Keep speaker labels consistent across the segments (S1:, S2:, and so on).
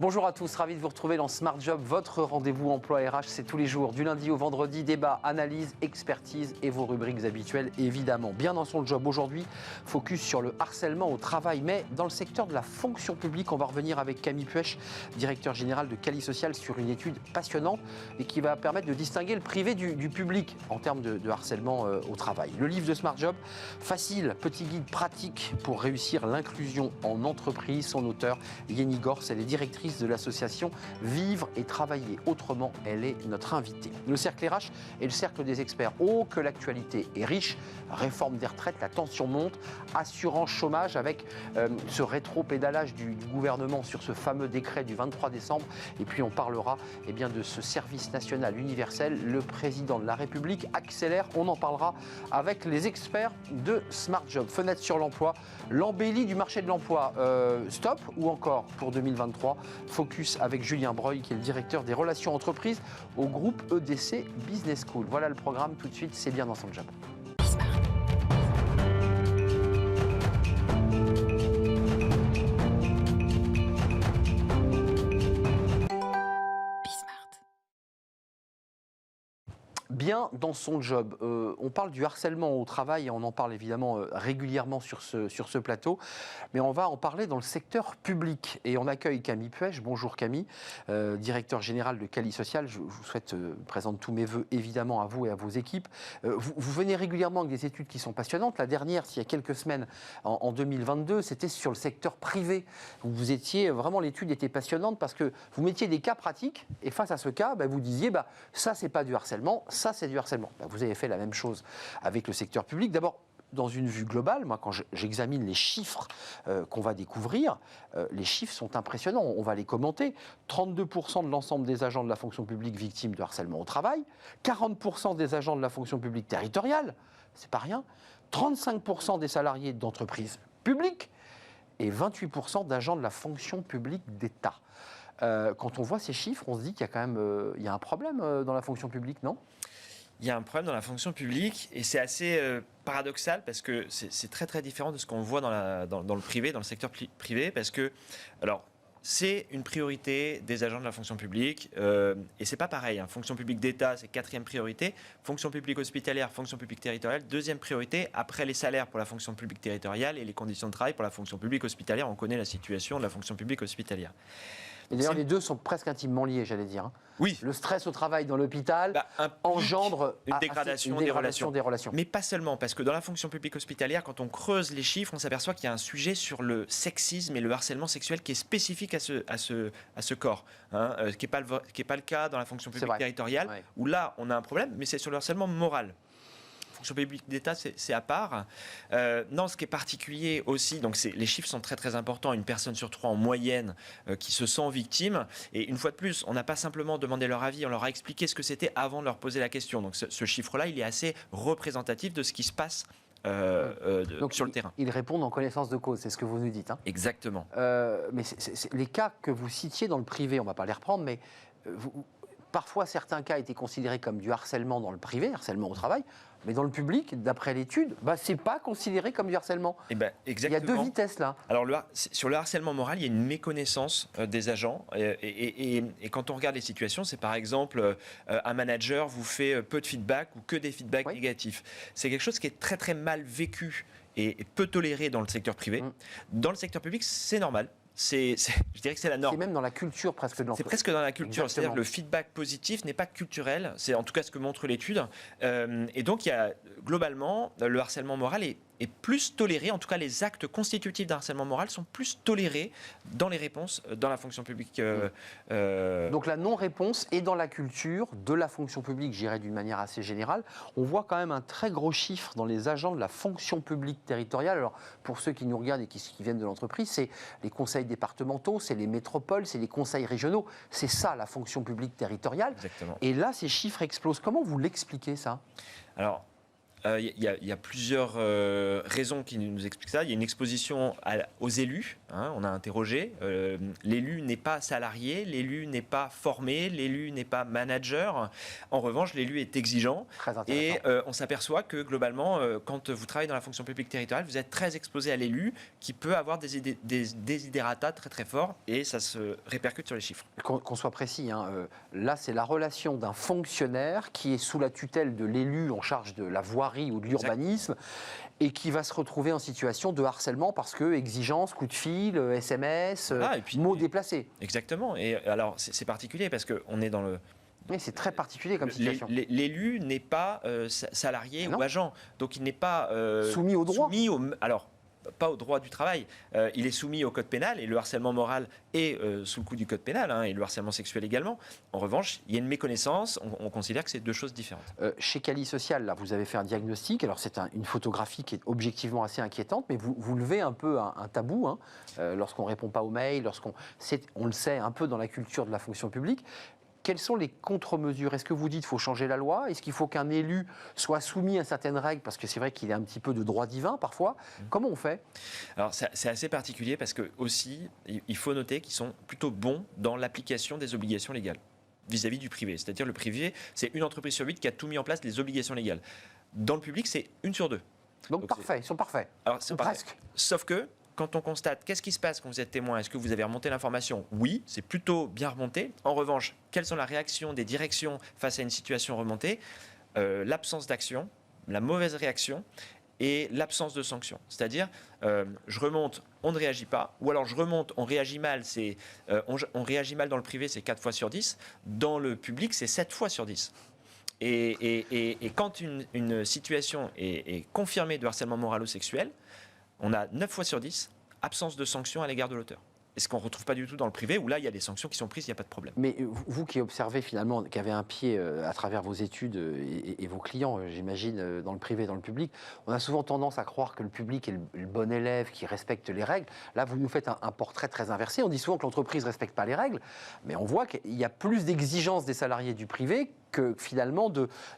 S1: Bonjour à tous, ravi de vous retrouver dans Smart Job, votre rendez-vous emploi RH, c'est tous les jours, du lundi au vendredi, débat, analyse, expertise et vos rubriques habituelles évidemment. Bien dans son job aujourd'hui, focus sur le harcèlement au travail, mais dans le secteur de la fonction publique, on va revenir avec Camille Puech, directeur général de Cali Social, sur une étude passionnante et qui va permettre de distinguer le privé du public en termes de harcèlement au travail. Le livre de Smart Job, facile, petit guide pratique pour réussir l'inclusion en entreprise. Son auteur, Yeni Gors, elle est directrice de l'association Vivre et Travailler Autrement. Elle est notre invitée. Le cercle RH et le cercle des experts. Oh, que l'actualité est riche. Réforme des retraites, la tension monte. Assurance chômage avec ce rétro-pédalage du gouvernement sur ce fameux décret du 23 décembre. Et puis on parlera de ce service national universel. Le président de la République accélère. On en parlera avec les experts de Smart Job. Fenêtre sur l'emploi, l'embellie du marché de l'emploi. Stop ou encore pour 2023. Focus avec Julien Breuil, qui est le directeur des relations entreprises au groupe EDC Business School. Voilà le programme, tout de suite, c'est bien dans son job. Bien dans son job. On parle du harcèlement au travail et on en parle évidemment régulièrement sur ce plateau, mais on va en parler dans le secteur public. Et on accueille Camille Puech. Bonjour Camille, directeur général de Cali Social. Je vous souhaite présente tous mes voeux évidemment à vous et à vos équipes. Vous venez régulièrement avec des études qui sont passionnantes. La dernière, il y a quelques semaines, en 2022, c'était sur le secteur privé. Vous étiez vraiment, l'étude était passionnante parce que vous mettiez des cas pratiques et face à ce cas, vous disiez ça c'est pas du harcèlement, ça c'est du harcèlement. Vous avez fait la même chose avec le secteur public. D'abord, dans une vue globale, moi quand j'examine les chiffres qu'on va découvrir, les chiffres sont impressionnants, on va les commenter. 32% de l'ensemble des agents de la fonction publique victimes de harcèlement au travail, 40% des agents de la fonction publique territoriale, c'est pas rien, 35% des salariés d'entreprises publiques et 28% d'agents de la fonction publique d'État. Quand on voit ces chiffres, on se dit qu'il y a quand même il y a un problème dans la fonction publique, non ?
S2: Il y a un problème dans la fonction publique et c'est assez paradoxal parce que c'est très très différent de ce qu'on voit dans le privé, dans le secteur privé, parce que c'est une priorité des agents de la fonction publique et c'est pas pareil. Fonction publique d'État, c'est 4e priorité. Fonction publique hospitalière, fonction publique territoriale, 2e priorité. Après les salaires pour la fonction publique territoriale et les conditions de travail pour la fonction publique hospitalière, on connaît la situation de la fonction publique hospitalière.
S1: Et d'ailleurs, les deux sont presque intimement liés, j'allais dire.
S2: Oui.
S1: Le stress au travail dans l'hôpital engendre
S2: une dégradation des relations. Mais pas seulement, parce que dans la fonction publique hospitalière, quand on creuse les chiffres, on s'aperçoit qu'il y a un sujet sur le sexisme et le harcèlement sexuel qui est spécifique à ce corps, qui n'est pas le cas dans la fonction publique territoriale, où là, on a un problème, mais c'est sur le harcèlement moral. Fonction publique d'État, c'est à part. Non, ce qui est particulier aussi, donc les chiffres sont très très importants. Une personne sur 3 en moyenne qui se sent victime. Et une fois de plus, on n'a pas simplement demandé leur avis, on leur a expliqué ce que c'était avant de leur poser la question. Donc ce chiffre-là, il est assez représentatif de ce qui se passe sur le terrain.
S1: Ils répondent en connaissance de cause, c'est ce que vous nous dites.
S2: Exactement.
S1: Mais les cas que vous citiez dans le privé, on ne va pas les reprendre, mais parfois certains cas étaient considérés comme du harcèlement dans le privé, harcèlement au travail. Mais dans le public, d'après l'étude, ce n'est pas considéré comme du harcèlement.
S2: Exactement.
S1: Il y a 2 vitesses là.
S2: Alors sur le harcèlement moral, il y a une méconnaissance des agents. Et quand on regarde les situations, c'est par exemple un manager vous fait peu de feedback ou que des feedbacks négatifs. C'est quelque chose qui est très très mal vécu et peu toléré dans le secteur privé. Dans le secteur public, c'est normal. Je dirais que c'est la norme.
S1: C'est même dans la culture presque de l'entreprise.
S2: C'est presque dans la culture. C'est-à-dire que le feedback positif n'est pas culturel. C'est en tout cas ce que montre l'étude. Et donc, globalement, le harcèlement moral est plus toléré. En tout cas, les actes constitutifs d'un harcèlement moral sont plus tolérés dans les réponses dans la fonction publique.
S1: Donc la non-réponse est dans la culture de la fonction publique, j'irais d'une manière assez générale. On voit quand même un très gros chiffre dans les agents de la fonction publique territoriale. Alors, pour ceux qui nous regardent et qui viennent de l'entreprise, c'est les conseils départementaux, c'est les métropoles, c'est les conseils régionaux. C'est ça, la fonction publique territoriale.
S2: Exactement.
S1: Et là, ces chiffres explosent. Comment vous l'expliquez, ça ?
S2: Alors, il y a plusieurs raisons qui nous expliquent ça. Il y a une exposition aux élus. On a interrogé. L'élu n'est pas salarié, l'élu n'est pas formé, l'élu n'est pas manager. En revanche, l'élu est exigeant. Et on s'aperçoit que globalement, quand vous travaillez dans la fonction publique territoriale, vous êtes très exposé à l'élu qui peut avoir des desiderata très très forts et ça se répercute sur les chiffres.
S1: Qu'on soit précis, là c'est la relation d'un fonctionnaire qui est sous la tutelle de l'élu en charge de la voirie ou de l'urbanisme et qui va se retrouver en situation de harcèlement parce que exigence, coup de fil, SMS, mots déplacés.
S2: Exactement. Et alors c'est particulier parce qu'on est dans le...
S1: Oui, c'est très particulier comme situation.
S2: L'élu n'est pas salarié ou agent, donc il n'est pas
S1: soumis au droit.
S2: Alors, pas au droit du travail. Il est soumis au code pénal et le harcèlement moral est sous le coup du code pénal et le harcèlement sexuel également. En revanche, il y a une méconnaissance. On considère que c'est deux choses différentes.
S1: Chez Cali Social, là, vous avez fait un diagnostic. Alors, c'est une photographie qui est objectivement assez inquiétante, mais vous levez un peu un tabou lorsqu'on ne répond pas aux mails, on le sait un peu dans la culture de la fonction publique. Quelles sont les contre-mesures? Est-ce que vous dites qu'il faut changer la loi? Est-ce qu'il faut qu'un élu soit soumis à certaines règles? Parce que c'est vrai qu'il y a un petit peu de droit divin parfois. Comment on fait?
S2: Alors c'est assez particulier parce que aussi, il faut noter qu'ils sont plutôt bons dans l'application des obligations légales vis-à-vis du privé. C'est-à-dire le privé, c'est une entreprise sur 8 qui a tout mis en place les obligations légales. Dans le public, c'est 1 sur 2.
S1: Donc parfait, ils sont parfaits.
S2: Alors c'est presque. Sauf que quand on constate qu'est-ce qui se passe quand vous êtes témoin, est-ce que vous avez remonté l'information? Oui, c'est plutôt bien remonté. En revanche, quelles sont les réactions des directions face à une situation remontée? L'absence d'action, la mauvaise réaction et l'absence de sanction. C'est-à-dire, je remonte, on ne réagit pas, ou alors je remonte, on réagit mal, on réagit mal dans le privé, c'est 4 fois sur 10, dans le public, c'est 7 fois sur 10. Et quand une situation est confirmée de harcèlement moral ou sexuel, on a 9 fois sur 10 absence de sanctions à l'égard de l'auteur. Et ce qu'on ne retrouve pas du tout dans le privé, où là, il y a des sanctions qui sont prises, il n'y a pas de problème.
S1: Mais vous qui observez finalement, qui avez un pied à travers vos études et vos clients, j'imagine, dans le privé et dans le public, on a souvent tendance à croire que le public est le bon élève qui respecte les règles. Là, vous nous faites un portrait très inversé. On dit souvent que l'entreprise ne respecte pas les règles, mais on voit qu'il y a plus d'exigences des salariés du privé que finalement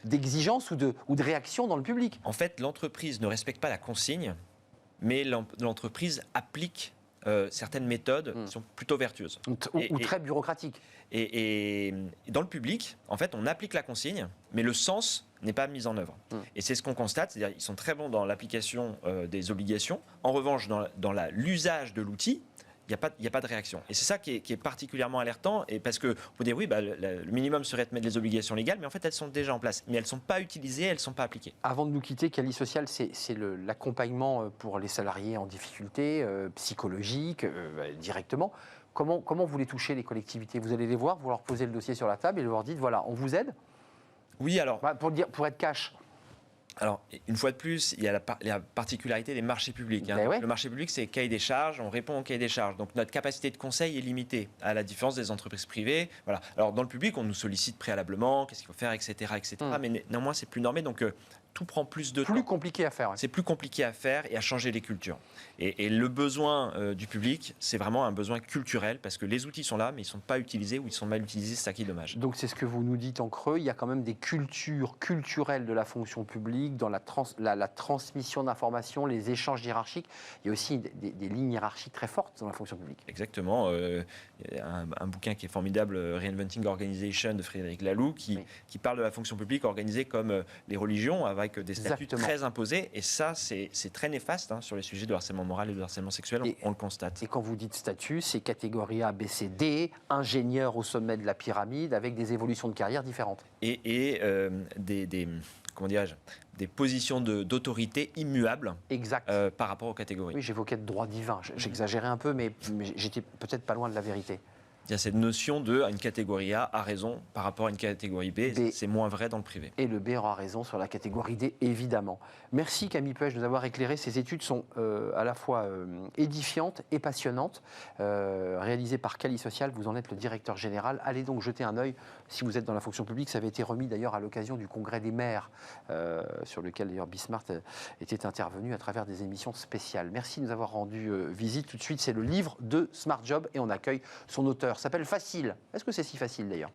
S1: d'exigences ou de réactions dans le public.
S2: En fait, l'entreprise ne respecte pas la consigne, mais l'entreprise applique certaines méthodes qui sont plutôt vertueuses.
S1: Ou très bureaucratiques.
S2: Et dans le public, en fait, on applique la consigne, mais le sens n'est pas mis en œuvre. Et c'est ce qu'on constate, c'est-à-dire qu'ils sont très bons dans l'application des obligations. En revanche, dans l'usage de l'outil, il n'y a pas de réaction. Et c'est ça qui est particulièrement alertant, et parce que vous dites oui, le minimum serait de mettre les obligations légales, mais en fait elles sont déjà en place. Mais elles ne sont pas utilisées, elles ne sont pas appliquées.
S1: Avant de nous quitter, Cali Social, c'est l'accompagnement pour les salariés en difficulté, psychologique, directement. Comment vous les touchez, les collectivités? Vous allez les voir, vous leur posez le dossier sur la table et vous leur dites, voilà, on vous aide?
S2: Oui, alors...
S1: Pour être cash.
S2: Alors, une fois de plus, il y a la particularité des marchés publics. Le marché public, c'est cahier des charges, on répond au cahier des charges. Donc, notre capacité de conseil est limitée, à la différence des entreprises privées. Voilà. Alors, dans le public, on nous sollicite préalablement, qu'est-ce qu'il faut faire, etc. Mais néanmoins, c'est plus normé, donc tout prend plus de temps.
S1: Plus compliqué à faire. Ouais.
S2: C'est plus compliqué à faire et à changer les cultures. Et le besoin du public, c'est vraiment un besoin culturel, parce que les outils sont là, mais ils ne sont pas utilisés ou ils sont mal utilisés, c'est ça qui est dommage.
S1: Donc, c'est ce que vous nous dites en creux, il y a quand même des cultures culturelles de la fonction publique, dans la transmission d'informations, les échanges hiérarchiques. Il y a aussi des lignes hiérarchiques très fortes dans la fonction publique.
S2: Exactement. Il y a un bouquin qui est formidable, Reinventing Organization, de Frédéric Laloux, qui parle de la fonction publique organisée comme les religions, avec des statuts très imposés. Et ça, c'est très néfaste sur les sujets de harcèlement moral et de harcèlement sexuel, on le constate.
S1: Et quand vous dites statut, c'est catégorie A, B, C, D, ingénieur au sommet de la pyramide, avec des évolutions de carrière différentes.
S2: Et comment dirais-je, des positions d'autorité immuables par rapport aux catégories.
S1: Oui, j'évoquais de droit divin. J'exagérais un peu, mais j'étais peut-être pas loin de la vérité.
S2: Il y a cette notion de une catégorie A a raison par rapport à une catégorie B. C'est moins vrai dans le privé.
S1: Et le B aura raison sur la catégorie D, évidemment. Merci Camille Puech de nous avoir éclairé. Ces études sont à la fois édifiantes et passionnantes. Réalisées par Cali Social, vous en êtes le directeur général. Allez donc jeter un œil si vous êtes dans la fonction publique. Ça avait été remis d'ailleurs à l'occasion du congrès des maires, sur lequel d'ailleurs Bismart était intervenu à travers des émissions spéciales. Merci de nous avoir rendu visite. Tout de suite, c'est le livre de Smart Job et on accueille son auteur. S'appelle Facile. Est-ce que c'est si facile d'ailleurs ?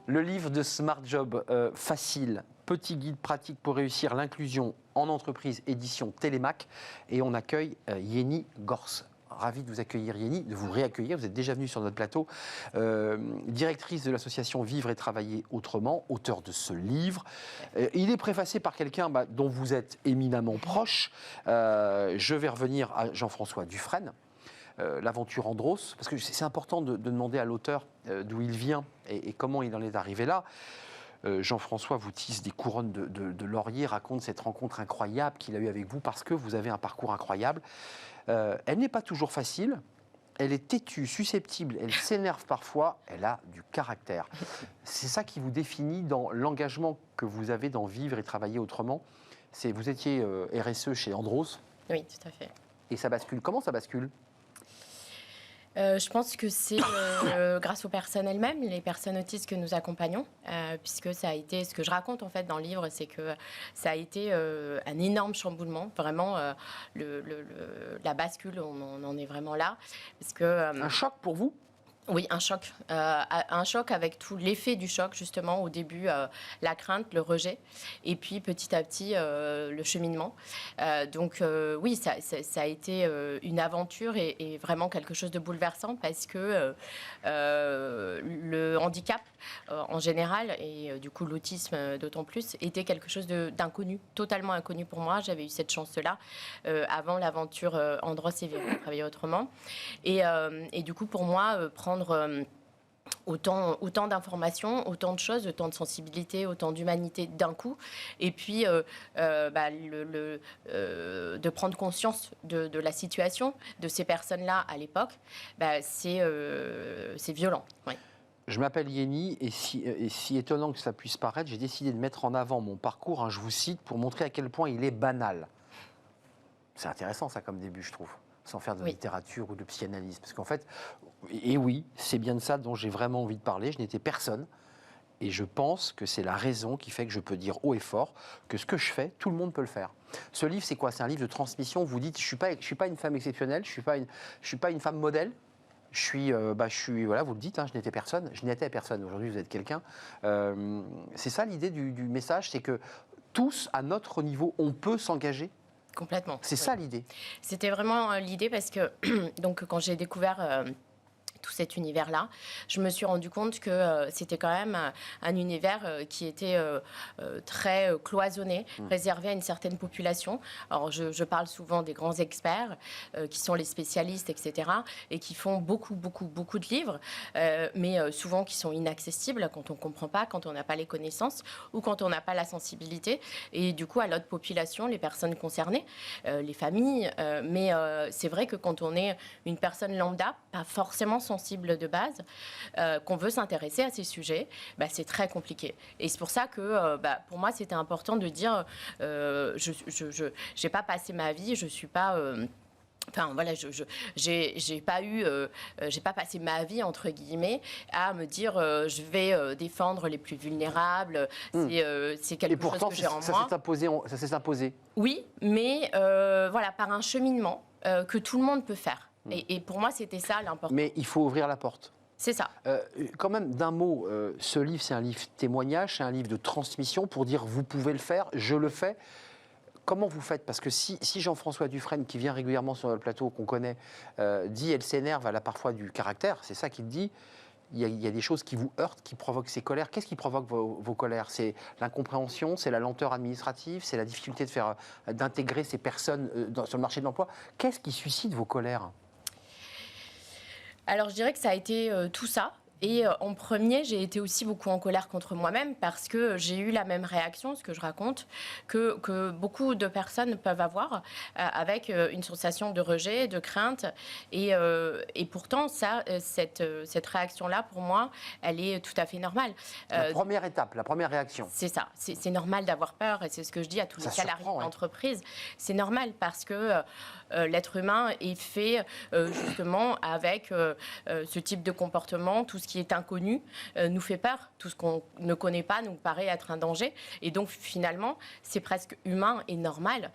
S1: Le livre de Smart Job, facile, petit guide pratique pour réussir l'inclusion en entreprise, édition Télémac. Et on accueille Yeni Gors. Ravi de vous accueillir, Yeni, de vous réaccueillir. Vous êtes déjà venue sur notre plateau. Directrice de l'association Vivre et Travailler Autrement, auteur de ce livre. Il est préfacé par quelqu'un dont vous êtes éminemment proche. Je vais revenir à Jean-François Dufresne. L'aventure Andros, parce que c'est important de demander à l'auteur d'où il vient et comment il en est arrivé là. Jean-François vous tisse des couronnes de laurier, raconte cette rencontre incroyable qu'il a eue avec vous parce que vous avez un parcours incroyable. Elle n'est pas toujours facile, elle est têtue, susceptible, elle s'énerve parfois, elle a du caractère. C'est ça qui vous définit dans l'engagement que vous avez dans Vivre et Travailler Autrement. Vous étiez RSE chez Andros.
S3: Oui, tout à fait.
S1: Et ça bascule. Comment ça bascule ?
S3: Je pense que c'est grâce aux personnes elles-mêmes, les personnes autistes que nous accompagnons, puisque ça a été, ce que je raconte en fait dans le livre, c'est que ça a été un énorme chamboulement, vraiment la bascule, on en est vraiment là. Parce que,
S1: un choc pour vous ?
S3: Oui, un choc. Un choc avec tout l'effet du choc, justement, au début, la crainte, le rejet, et puis petit à petit, le cheminement. Donc, oui, ça a été une aventure et vraiment quelque chose de bouleversant parce que le handicap, en général, et du coup l'autisme d'autant plus, était quelque chose d'inconnu, totalement inconnu pour moi. J'avais eu cette chance-là avant l'aventure Andros et Vivre et Travailler Autrement. Et du coup, pour moi, prendre autant d'informations, autant de choses, autant de sensibilité, autant d'humanité d'un coup, et puis de prendre conscience de la situation de ces personnes-là à l'époque, c'est violent. Oui.
S1: Je m'appelle Yeni et si étonnant que ça puisse paraître, j'ai décidé de mettre en avant mon parcours, je vous cite, pour montrer à quel point il est banal. C'est intéressant ça comme début, je trouve, sans faire de littérature ou de psychanalyse. Parce qu'en fait, et oui, c'est bien de ça dont j'ai vraiment envie de parler, je n'étais personne. Et je pense que c'est la raison qui fait que je peux dire haut et fort que ce que je fais, tout le monde peut le faire. Ce livre, c'est quoi ? C'est un livre de transmission. Vous dites, je suis pas une femme exceptionnelle, je suis pas une femme modèle. Je suis, voilà, vous le dites, je n'étais personne. Je n'étais personne. Aujourd'hui, vous êtes quelqu'un. C'est ça l'idée du message, c'est que tous, à notre niveau, on peut s'engager.
S3: Complètement.
S1: C'est ça l'idée.
S3: C'était vraiment l'idée parce que donc quand j'ai découvert tout cet univers-là, je me suis rendu compte que c'était quand même un univers qui était très cloisonné, réservé à une certaine population. Alors, je parle souvent des grands experts qui sont les spécialistes, etc., et qui font beaucoup de livres, mais souvent qui sont inaccessibles quand on ne comprend pas, quand on n'a pas les connaissances ou quand on n'a pas la sensibilité. Et du coup, à l'autre population, les personnes concernées, les familles. Mais c'est vrai que quand on est une personne lambda, pas forcément sensible de base, qu'on veut s'intéresser à ces sujets, c'est très compliqué. Et c'est pour ça que, pour moi, c'était important de dire, je n'ai pas passé ma vie, je suis pas... Enfin voilà, j'ai pas passé ma vie entre guillemets à me dire je vais défendre les plus vulnérables. C'est quelque chose que j'ai en moi.
S1: Ça s'est imposé.
S3: Oui, mais voilà, par un cheminement que tout le monde peut faire. Et pour moi, c'était ça l'important.
S1: Mais il faut ouvrir la porte.
S3: C'est ça.
S1: Quand même, d'un mot, ce livre, c'est un livre témoignage, c'est un livre de transmission pour dire vous pouvez le faire, je le fais. Comment vous faites ? Parce que si Jean-François Dufresne, qui vient régulièrement sur le plateau, qu'on connaît, dit elle s'énerve, elle a parfois du caractère, c'est ça qu'il dit, il y a des choses qui vous heurtent, qui provoquent ces colères. Qu'est-ce qui provoque vos colères ? C'est l'incompréhension, c'est la lenteur administrative, c'est la difficulté d'intégrer ces personnes sur le marché de l'emploi. Qu'est-ce qui suscite vos colères ?
S3: Alors, je dirais que ça a été tout ça. Et en premier, j'ai été aussi beaucoup en colère contre moi-même parce que j'ai eu la même réaction, ce que je raconte, que beaucoup de personnes peuvent avoir avec une sensation de rejet, de crainte. Et pourtant, cette réaction-là, pour moi, elle est tout à fait normale.
S1: La première étape, la première réaction.
S3: C'est ça. C'est normal d'avoir peur et c'est ce que je dis à tous les salariés d'entreprise. C'est normal parce que l'être humain est fait justement avec ce type de comportement, tout ce qui est inconnu nous fait peur. Tout ce qu'on ne connaît pas nous paraît être un danger. Et donc, finalement, c'est presque humain et normal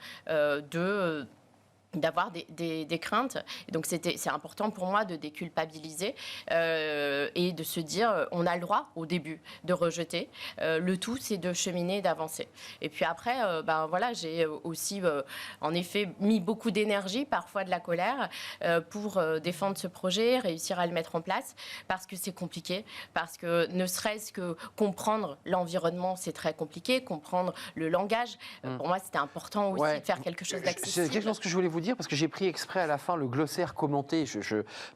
S3: d'avoir des craintes. Et donc c'est important pour moi de déculpabiliser et de se dire on a le droit au début de rejeter. Le tout, c'est de cheminer et d'avancer. Et puis après, voilà, j'ai aussi en effet mis beaucoup d'énergie, parfois de la colère, pour défendre ce projet, réussir à le mettre en place, parce que c'est compliqué, parce que ne serait-ce que comprendre l'environnement, c'est très compliqué, comprendre le langage. Pour moi, c'était important aussi de faire quelque chose d'accessible.
S1: C'est quelque chose que je voulais vous dire, parce que j'ai pris exprès à la fin le glossaire commenté,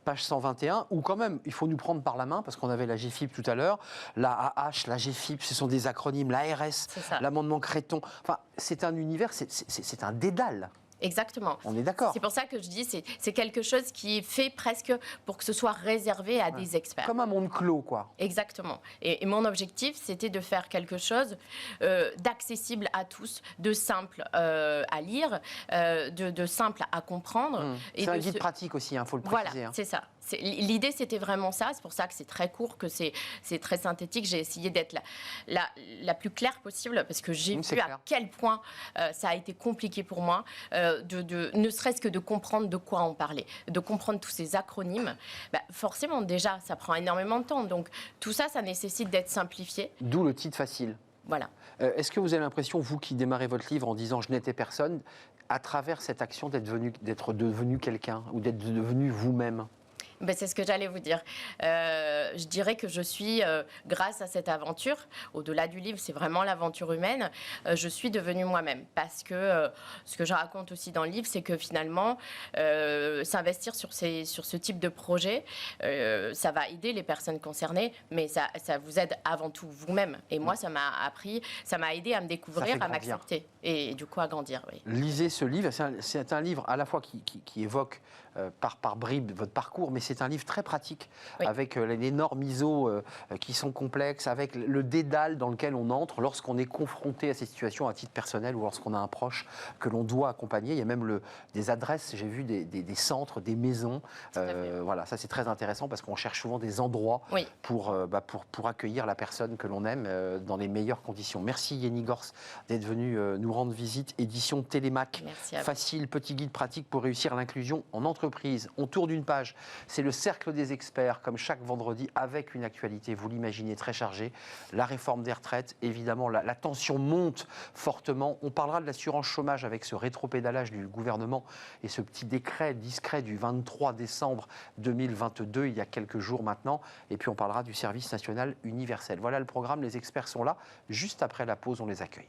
S1: page 121, où quand même, il faut nous prendre par la main, parce qu'on avait la GFIP tout à l'heure, la AH, la GFIP, ce sont des acronymes, la RS, l'amendement Créton. Enfin, c'est un univers, c'est un dédale.
S3: Exactement.
S1: On est d'accord.
S3: C'est pour ça que je dis c'est quelque chose qui est fait presque pour que ce soit réservé à des experts.
S1: Comme un monde clos, quoi.
S3: Exactement. Et mon objectif, c'était de faire quelque chose d'accessible à tous, de simple à lire, de simple à comprendre.
S1: C'est un guide pratique aussi, il faut le préciser.
S3: Voilà, c'est ça. L'idée, c'était vraiment ça. C'est pour ça que c'est très court, que c'est très synthétique. J'ai essayé d'être la plus claire possible parce que j'ai vu à quel point ça a été compliqué pour moi, ne serait-ce que de comprendre de quoi on parlait, de comprendre tous ces acronymes. Forcément, déjà, ça prend énormément de temps. Donc, tout ça, ça nécessite d'être simplifié.
S1: D'où le titre facile.
S3: Voilà.
S1: Est-ce que vous avez l'impression, vous qui démarrez votre livre en disant « je n'étais personne », à travers cette action, d'être devenu quelqu'un ou d'être devenu vous-même ?
S3: C'est ce que j'allais vous dire. Je dirais que je suis, grâce à cette aventure, au-delà du livre, c'est vraiment l'aventure humaine, je suis devenue moi-même. Parce que ce que je raconte aussi dans le livre, c'est que finalement, s'investir sur ce type de projet, ça va aider les personnes concernées, mais ça vous aide avant tout vous-même. Et moi, ça m'a aidé à me découvrir, à m'accepter et du coup à grandir. Oui.
S1: Lisez ce livre, c'est un livre à la fois qui évoque par bribes votre parcours, mais c'est un livre très pratique, avec les normes ISO qui sont complexes, avec le dédale dans lequel on entre lorsqu'on est confronté à ces situations à titre personnel ou lorsqu'on a un proche que l'on doit accompagner. Il y a même des adresses, j'ai vu des centres, des maisons. Voilà, ça c'est très intéressant parce qu'on cherche souvent des endroits pour accueillir la personne que l'on aime dans les meilleures conditions. Merci Yenny Gors d'être venue nous rendre visite. Édition Télémac. Facile, petit guide pratique pour réussir l'inclusion en entreprise. On tourne une page. C'est le cercle des experts, comme chaque vendredi, avec une actualité, vous l'imaginez, très chargée. La réforme des retraites, évidemment, la tension monte fortement. On parlera de l'assurance chômage avec ce rétropédalage du gouvernement et ce petit décret discret du 23 décembre 2022, il y a quelques jours maintenant. Et puis on parlera du service national universel. Voilà le programme, les experts sont là. Juste après la pause, on les accueille.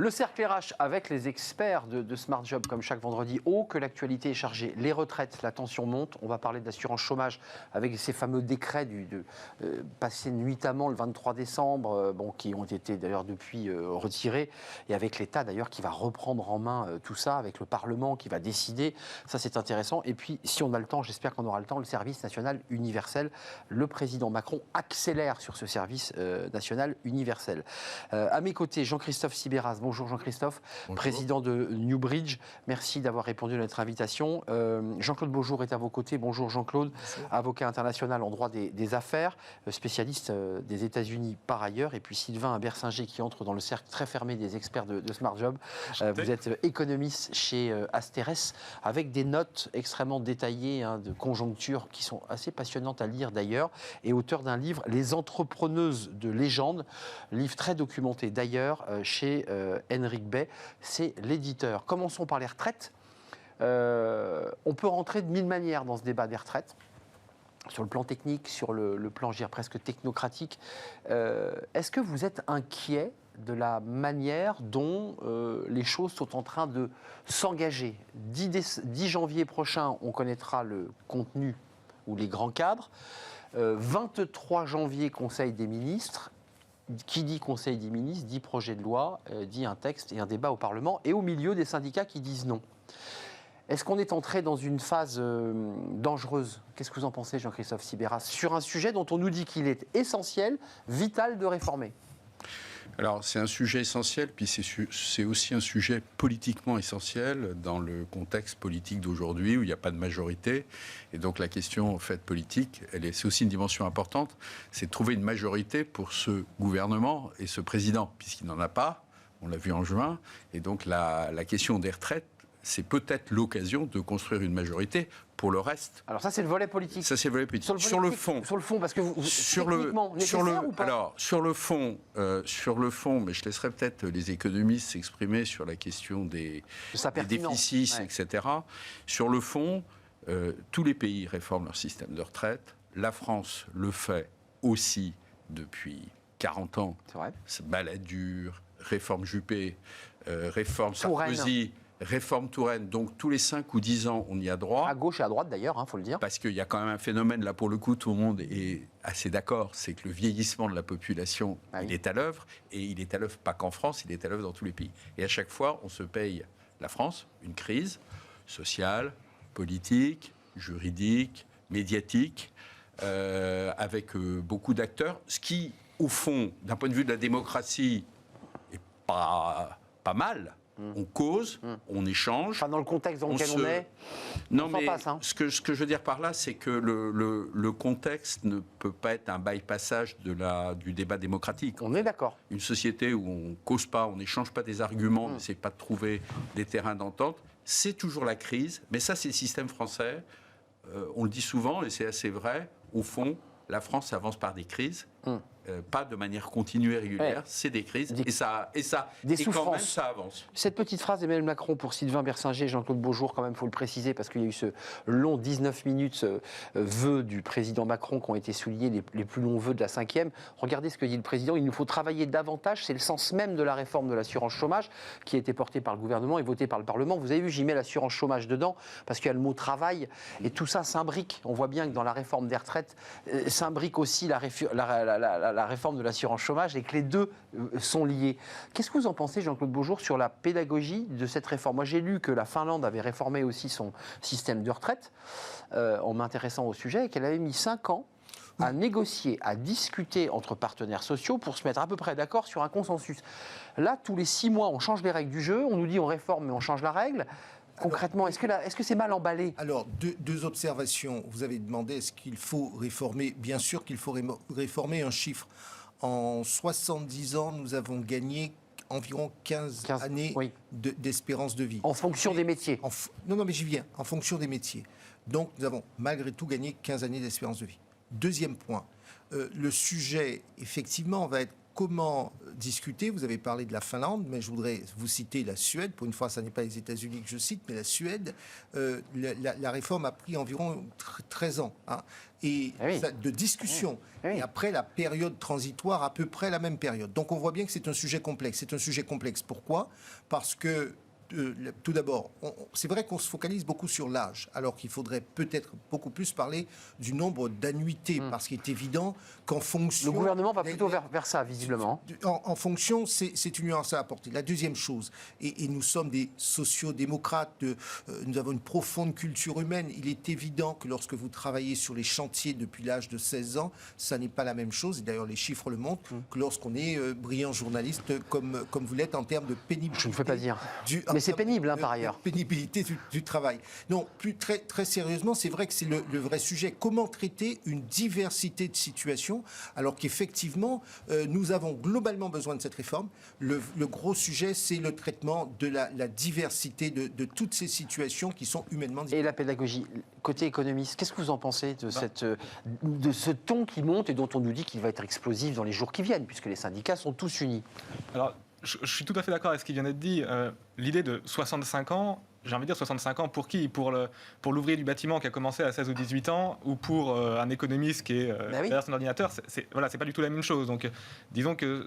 S1: Le cercle RH avec les experts de Smart Job, comme chaque vendredi. Oh, que l'actualité est chargée. Les retraites, la tension monte. On va parler de l'assurance chômage avec ces fameux décrets passés nuitamment le 23 décembre, qui ont été d'ailleurs depuis retirés. Et avec l'État d'ailleurs qui va reprendre en main tout ça, avec le Parlement qui va décider. Ça, c'est intéressant. Et puis, si on a le temps, j'espère qu'on aura le temps, le service national universel. Le président Macron accélère sur ce service national universel. À mes côtés, Jean-Christophe Sibéras. Bonjour Jean-Christophe, président de Newbridge. Merci d'avoir répondu à notre invitation. Jean-Claude Beaujour est à vos côtés. Bonjour Jean-Claude, avocat international en droit des affaires, spécialiste des États-Unis par ailleurs. Et puis Sylvain Bersinger qui entre dans le cercle très fermé des experts de Smart Job. Vous êtes économiste chez Asteres avec des notes extrêmement détaillées de conjoncture qui sont assez passionnantes à lire d'ailleurs. Et auteur d'un livre, Les entrepreneuses de légende, livre très documenté d'ailleurs chez Henrik Bay, c'est l'éditeur. Commençons par les retraites. On peut rentrer de mille manières dans ce débat des retraites, sur le plan technique, sur le plan, je dirais, presque technocratique. Est-ce que vous êtes inquiet de la manière dont les choses sont en train de s'engager ? 10 janvier prochain, on connaîtra le contenu ou les grands cadres. 23 janvier, Conseil des ministres. Qui dit Conseil des ministres, dit projet de loi, dit un texte et un débat au Parlement, et au milieu des syndicats qui disent non. Est-ce qu'on est entré dans une phase dangereuse ? Qu'est-ce que vous en pensez, Jean-Christophe Sibéras, sur un sujet dont on nous dit qu'il est essentiel, vital de réformer ?
S4: Alors, c'est un sujet essentiel, puis c'est aussi un sujet politiquement essentiel dans le contexte politique d'aujourd'hui où il n'y a pas de majorité. Et donc, la question, en fait, politique, c'est aussi une dimension importante, c'est de trouver une majorité pour ce gouvernement et ce président, puisqu'il n'en a pas, on l'a vu en juin. Et donc, la question des retraites, c'est peut-être l'occasion de construire une majorité pour le reste.
S1: Alors ça, c'est le volet politique.
S4: Ça, c'est le volet politique. Sur le fond,
S1: parce que techniquement, ou pas
S4: alors sur le fond, mais je laisserai peut-être les économistes s'exprimer sur la question des déficits, ouais. Etc. Sur le fond, tous les pays réforment leur système de retraite. La France le fait aussi depuis 40 ans.
S1: C'est vrai.
S4: Balladur, réforme Juppé, réforme Sarkozy. Réforme Touraine, donc tous les 5 ou 10 ans, on y a droit.
S1: À gauche et à droite d'ailleurs, il faut le dire.
S4: Parce qu'il y a quand même un phénomène, là pour le coup, tout le monde est assez d'accord, c'est que le vieillissement de la population, il est à l'œuvre, et il est à l'œuvre pas qu'en France, il est à l'œuvre dans tous les pays. Et à chaque fois, on se paye, la France, une crise sociale, politique, juridique, médiatique, avec beaucoup d'acteurs, ce qui, au fond, d'un point de vue de la démocratie, est pas mal. On cause, on échange.
S1: Enfin, dans le contexte dans lequel on est,
S4: non, mais passe, hein. Ce que je veux dire par là, c'est que le contexte ne peut pas être un bypassage du débat démocratique.
S1: On est d'accord.
S4: Une société où on ne cause pas, on n'échange pas des arguments, on n'essaie pas de trouver des terrains d'entente, c'est toujours la crise. Mais ça, c'est le système français. On le dit souvent, et c'est assez vrai. Au fond, la France avance par des crises. Pas de manière continue et régulière, c'est des crises, et quand même ça avance.
S1: Cette petite phrase d'Emmanuel Macron pour Sylvain Bersinger et Jean-Claude Beaujour, quand même, il faut le préciser, parce qu'il y a eu ce long 19 minutes vœux du président Macron qui ont été soulignés, les plus longs vœux de la 5e. Regardez ce que dit le président, il nous faut travailler davantage, c'est le sens même de la réforme de l'assurance chômage qui a été portée par le gouvernement et votée par le Parlement. Vous avez vu, j'y mets l'assurance chômage dedans, parce qu'il y a le mot travail, et tout ça s'imbrique. On voit bien que dans la réforme des retraites, s'imbrique aussi la réforme de l'assurance chômage et que les deux sont liés. Qu'est-ce que vous en pensez, Jean-Claude Beaujour, sur la pédagogie de cette réforme ? Moi, j'ai lu que la Finlande avait réformé aussi son système de retraite en m'intéressant au sujet et qu'elle avait mis 5 ans à négocier, à discuter entre partenaires sociaux pour se mettre à peu près d'accord sur un consensus. Là, tous les 6 mois, on change les règles du jeu, on nous dit on réforme mais on change la règle. Concrètement, est-ce que c'est mal emballé ?
S5: Alors, deux observations. Vous avez demandé, est-ce qu'il faut réformer ? Bien sûr qu'il faut réformer un chiffre. En 70 ans, nous avons gagné environ 15 années d'espérance de vie.
S1: En fonction des métiers.
S5: Non, mais j'y viens. En fonction des métiers. Donc, nous avons malgré tout gagné 15 années d'espérance de vie. Deuxième point. Le sujet, effectivement, va être comment discuter. Vous avez parlé de la Finlande, mais je voudrais vous citer la Suède. Pour une fois, ce n'est pas les États-Unis que je cite, mais la Suède. La réforme a pris environ 13 ans. Hein, et de discussion. Et après, la période transitoire, à peu près la même période. Donc, on voit bien que c'est un sujet complexe. C'est un sujet complexe. Pourquoi ? Parce que tout d'abord, c'est vrai qu'on se focalise beaucoup sur l'âge, alors qu'il faudrait peut-être beaucoup plus parler du nombre d'annuités, parce qu'il est évident qu'en fonction...
S1: Le gouvernement va plutôt vers ça, visiblement.
S5: En fonction, c'est une nuance à apporter. La deuxième chose, et nous sommes des sociodémocrates, nous avons une profonde culture humaine, il est évident que lorsque vous travaillez sur les chantiers depuis l'âge de 16 ans, ça n'est pas la même chose, et d'ailleurs les chiffres le montrent, que lorsqu'on est brillant journaliste, comme vous l'êtes en termes de pénibilité.
S1: Je ne peux pas dire. Mais c'est pénible, par ailleurs.
S5: Pénibilité du travail. Non, plus très sérieusement, c'est vrai que c'est le vrai sujet. Comment traiter une diversité de situations, alors qu'effectivement, nous avons globalement besoin de cette réforme. Le gros sujet, c'est le traitement de la diversité de toutes ces situations qui sont humainement différentes.
S1: Et la pédagogie, côté économiste, qu'est-ce que vous en pensez de ce ton qui monte et dont on nous dit qu'il va être explosif dans les jours qui viennent, puisque les syndicats sont tous unis ?
S6: Alors, je suis tout à fait d'accord avec ce qui vient d'être dit. L'idée de 65 ans, j'ai envie de dire 65 ans pour qui ? Pour l'ouvrier du bâtiment qui a commencé à 16 ou 18 ans, ou pour un économiste qui est derrière son ordinateur, c'est pas du tout la même chose. Donc, disons que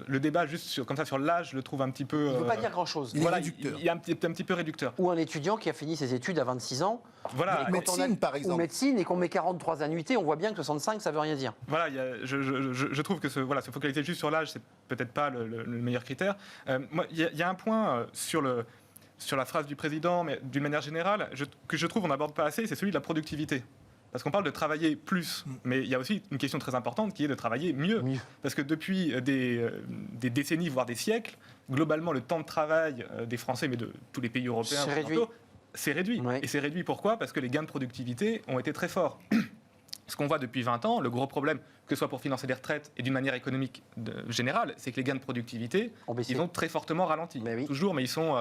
S6: le débat juste sur l'âge, je le trouve un petit peu...
S1: Il ne veut pas dire grand-chose.
S6: Il est un petit peu réducteur.
S1: Ou un étudiant qui a fini ses études à 26 ans.
S5: Voilà, médecine, par exemple.
S1: Ou médecine, et qu'on met 43 annuités, on voit bien que 65, ça ne veut rien dire.
S6: Voilà, je trouve que se focaliser juste sur l'âge, c'est peut-être pas le meilleur critère. Il y a un point sur la phrase du président, mais d'une manière générale, que je trouve on n'aborde pas assez, c'est celui de la productivité. Parce qu'on parle de travailler plus, mais il y a aussi une question très importante qui est de travailler mieux. Parce que depuis des décennies, voire des siècles, globalement, le temps de travail des Français, mais de tous les pays européens, c'est réduit.
S1: Oui.
S6: Et c'est réduit pourquoi ? Parce que les gains de productivité ont été très forts. Ce qu'on voit depuis 20 ans, le gros problème, que ce soit pour financer les retraites et d'une manière économique générale, c'est que les gains de productivité, ils ont très fortement ralenti. Toujours, mais ils sont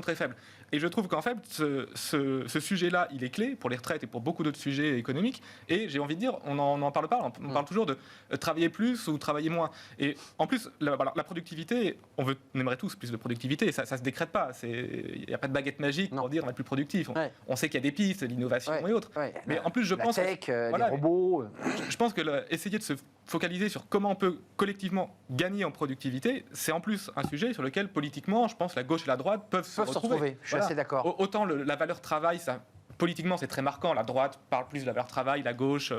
S6: très faibles. Et je trouve qu'en fait, ce sujet-là, il est clé pour les retraites et pour beaucoup d'autres sujets économiques. Et j'ai envie de dire, on n'en parle pas. On parle toujours de travailler plus ou travailler moins. Et en plus, la productivité, on aimerait tous plus de productivité. Ça ne se décrète pas. Il n'y a pas de baguette magique pour dire on est plus productif. On sait qu'il y a des pistes, l'innovation et autres. Mais en plus, je pense...
S1: les robots...
S6: Je pense que essayer de se focaliser sur comment on peut collectivement gagner en productivité, c'est en plus un sujet sur lequel politiquement, je pense, la gauche et la droite peuvent se retrouver.
S1: Je suis assez d'accord.
S6: Autant la valeur travail, ça, politiquement, c'est très marquant. La droite parle plus de la valeur travail, la gauche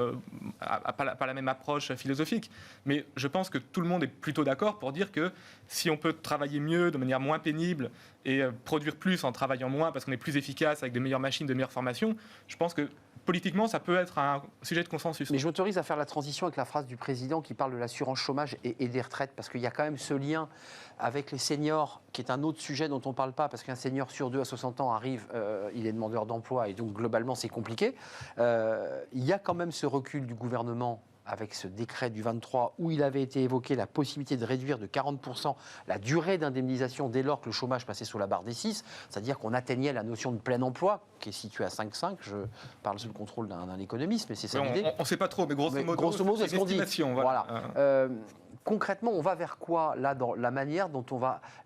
S6: n'a pas la même approche philosophique. Mais je pense que tout le monde est plutôt d'accord pour dire que si on peut travailler mieux, de manière moins pénible, et produire plus en travaillant moins, parce qu'on est plus efficace avec de meilleures machines, de meilleures formations, je pense que politiquement, ça peut être un sujet de consensus.
S1: Mais je m'autorise à faire la transition avec la phrase du président qui parle de l'assurance chômage et des retraites, parce qu'il y a quand même ce lien avec les seniors, qui est un autre sujet dont on ne parle pas, parce qu'un senior sur 2 à 60 ans arrive, il est demandeur d'emploi, et donc globalement c'est compliqué. Il y a quand même ce recul du gouvernement avec ce décret du 23 où il avait été évoqué la possibilité de réduire de 40% la durée d'indemnisation dès lors que le chômage passait sous la barre des 6, c'est-à-dire qu'on atteignait la notion de plein emploi, qui est située à 5,5. Je parle sous le contrôle d'un économiste, mais c'est ça l'idée.
S6: On ne sait pas trop, mais grosso modo,
S1: c'est ce qu'on dit.
S6: Voilà.
S1: Concrètement, on va vers quoi, là, dans la manière dont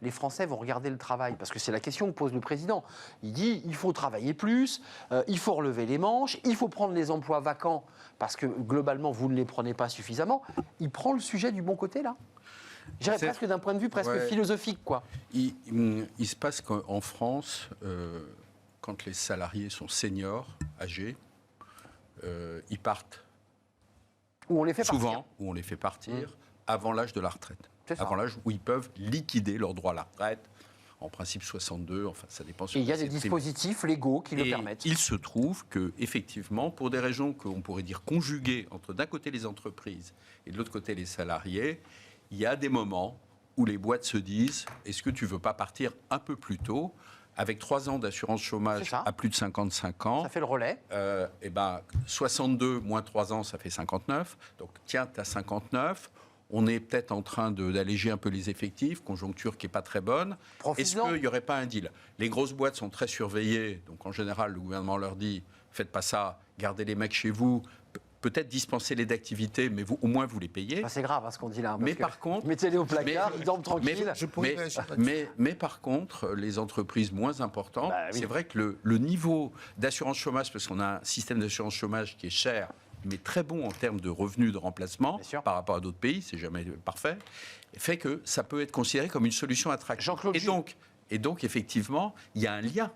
S1: les Français vont regarder le travail? Parce que c'est la question que pose le président. Il dit, il faut travailler plus, il faut relever les manches, il faut prendre les emplois vacants, parce que globalement, vous ne les prenez pas suffisamment. Il prend le sujet du bon côté, là? Je dirais presque d'un point de vue presque philosophique, quoi.
S4: Il se passe qu'en France, quand les salariés sont seniors, âgés, ils partent.
S1: Où on les fait
S4: souvent,
S1: partir.
S4: Où on les fait partir avant l'âge de la retraite. Avant l'âge où ils peuvent liquider leur droit à la retraite. En principe 62, enfin ça dépend.
S1: Et il y a des dispositifs légaux qui le permettent.
S4: Il se trouve que effectivement, pour des raisons qu'on pourrait dire conjuguées entre d'un côté les entreprises et de l'autre côté les salariés, il y a des moments où les boîtes se disent est-ce que tu veux pas partir un peu plus tôt avec 3 ans d'assurance chômage à plus de 55 ans.
S1: Ça fait le relais.
S4: 62 moins 3 ans, ça fait 59. Donc tiens, tu as 59. On est peut-être en train d'alléger un peu les effectifs, conjoncture qui n'est pas très bonne. Est-ce qu'il n'y aurait pas un deal? Les grosses boîtes sont très surveillées, donc en général, le gouvernement leur dit « faites pas ça, gardez les mecs chez vous ». Peut-être dispenser-les d'activités, mais au moins vous les payez.
S1: C'est grave ce qu'on dit là.
S4: Mais par contre,
S1: mettez-les au placard, ils dorment tranquilles.
S4: Mais par contre, les entreprises moins importantes, c'est vrai que le niveau d'assurance chômage, parce qu'on a un système d'assurance chômage qui est cher, mais très bon en termes de revenus de remplacement par rapport à d'autres pays, c'est jamais parfait, fait que ça peut être considéré comme une solution attractive. Et donc, effectivement, il y a un lien.